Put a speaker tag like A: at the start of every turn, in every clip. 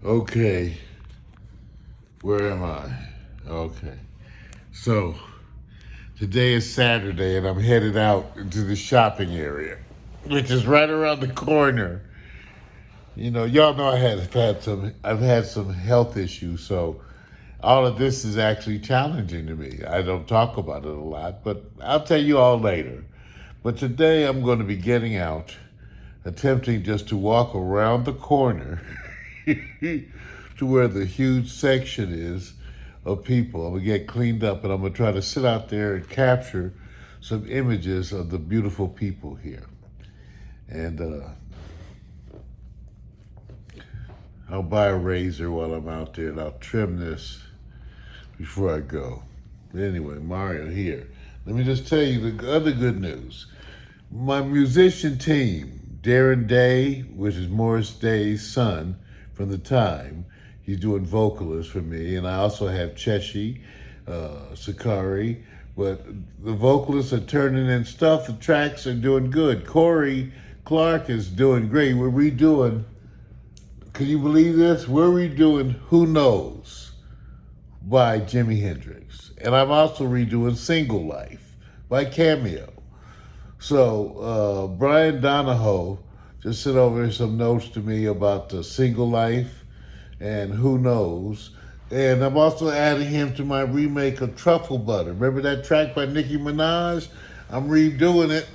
A: Okay, where am I? Okay, so today is Saturday and I'm headed out into the shopping area, which is right around the corner. Y'all know I've had some health issues, so all of this is actually challenging to me. I don't talk about it a lot, but I'll tell you all later. But today I'm going to be getting out, attempting just to walk around the corner to where the huge section is of people. I'm gonna get cleaned up and I'm gonna try to sit out there and capture some images of the beautiful people here. And I'll buy a razor while I'm out there and I'll trim this before I go. But anyway, Mario here. Let me just tell you the other good news. My musician team, Darren Day, which is Morris Day's son from the time, he's doing vocalist for me. And I also have Cheshi, Sakari. But the vocalists are turning in stuff. The tracks are doing good. Corey Clark is doing great. We're redoing, can you believe this? We're redoing Who Knows by Jimi Hendrix. And I'm also redoing Single Life by Cameo. So Brian Donahoe just sent over some notes to me about the Single Life and Who Knows. And I'm also adding him to my remake of Truffle Butter. Remember that track by Nicki Minaj? I'm redoing it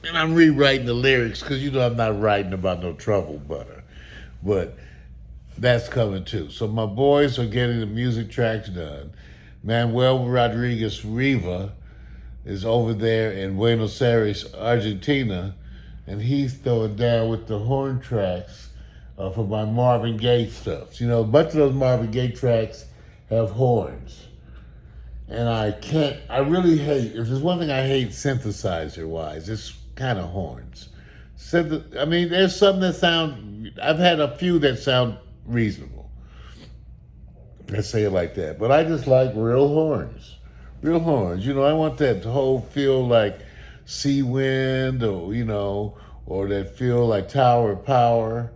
A: and I'm rewriting the lyrics because I'm not writing about no truffle butter. But that's coming too. So my boys are getting the music tracks done. Manuel Rodriguez Riva is over there in Buenos Aires, Argentina, and he's throwing down with the horn tracks for my Marvin Gaye stuff. A bunch of those Marvin Gaye tracks have horns. And I really hate, if there's one thing I hate synthesizer-wise, it's kind of horns. There's some that sound, I've had a few that sound reasonable. Let's say it like that. But I just like real horns. Real horns. I want that whole feel like Sea Wind or that feel like Tower of Power.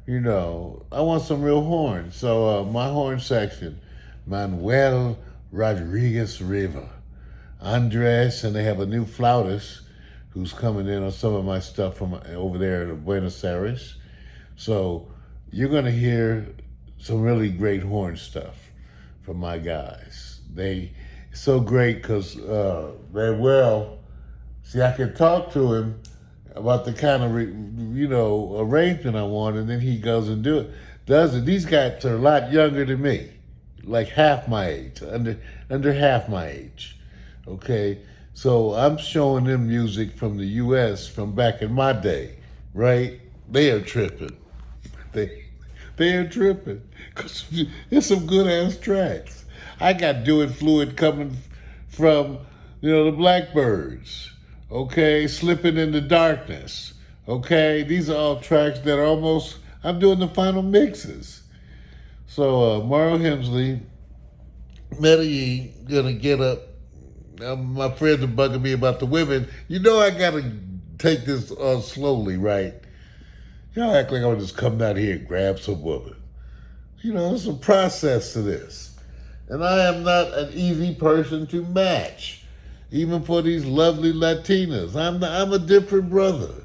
A: I want some real horns. So my horn section, Manuel Rodriguez Riva, Andres, and they have a new flautist who's coming in on some of my stuff from over there in Buenos Aires. So you're going to hear some really great horn stuff from my guys. It's so great because Manuel, I can talk to him about the kind of arrangement I want, and then he goes and does it. These guys are a lot younger than me, like half my age, under half my age. Okay, so I'm showing them music from the U.S. from back in my day, right? They are tripping. They are tripping because it's some good ass tracks. I got Do It Fluid coming from the Blackbirds. Okay, Slipping in the Darkness. Okay, these are all tracks that are almost, I'm doing the final mixes. So Mario Hemsley, Medellin, gonna get up. My friends are bugging me about the women. I gotta take this slowly, right? Y'all act like I would just come down here and grab some woman. There's a process to this. And I am not an easy person to match, even for these lovely Latinas. I'm a different brother.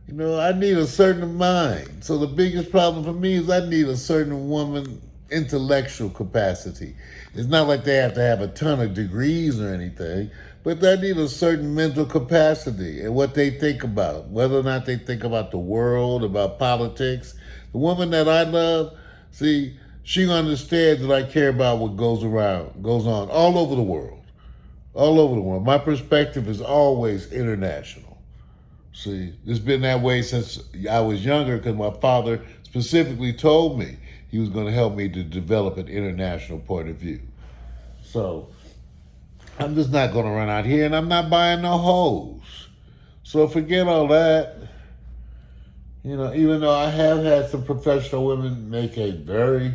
A: I need a certain mind. So the biggest problem for me is I need a certain woman intellectual capacity. It's not like they have to have a ton of degrees or anything, but I need a certain mental capacity and what they think about, whether or not they think about the world, about politics. The woman that I love, she understands that I care about what goes on all over the world. All over the world. My perspective is always international. It's been that way since I was younger because my father specifically told me he was going to help me to develop an international point of view. So I'm just not going to run out here and I'm not buying no hoes. So forget all that. Even though I have had some professional women make a very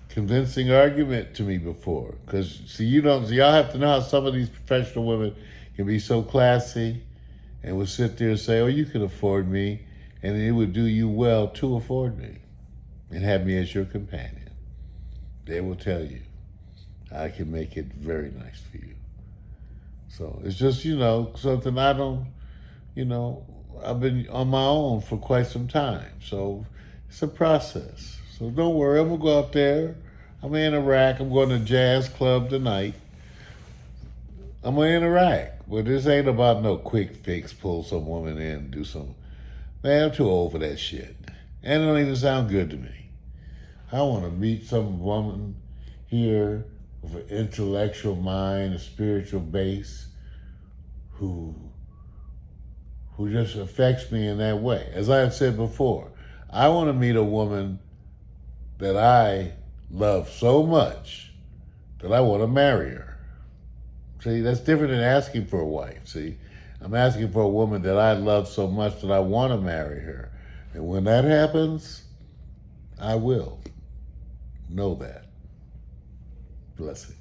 A: convincing argument to me before. Because, y'all have to know how some of these professional women can be so classy and would sit there and say, oh, you can afford me, and it would do you well to afford me. and have me as your companion. They will tell you I can make it very nice for you. So it's just, something I don't, you know, I've been on my own for quite some time. So it's a process. So don't worry, I'm going to go out there. I'm in Iraq. I'm going to jazz club tonight. I'm going to interact. But this ain't about no quick fix, pull some woman in, do some. Man, I'm too old for that shit. And it don't even sound good to me. I want to meet some woman here with an intellectual mind, a spiritual base, who just affects me in that way. As I have said before, I want to meet a woman that I love so much that I want to marry her. See, that's different than asking for a wife. See, I'm asking for a woman that I love so much that I want to marry her. And when that happens, I will. Know that. Blessings.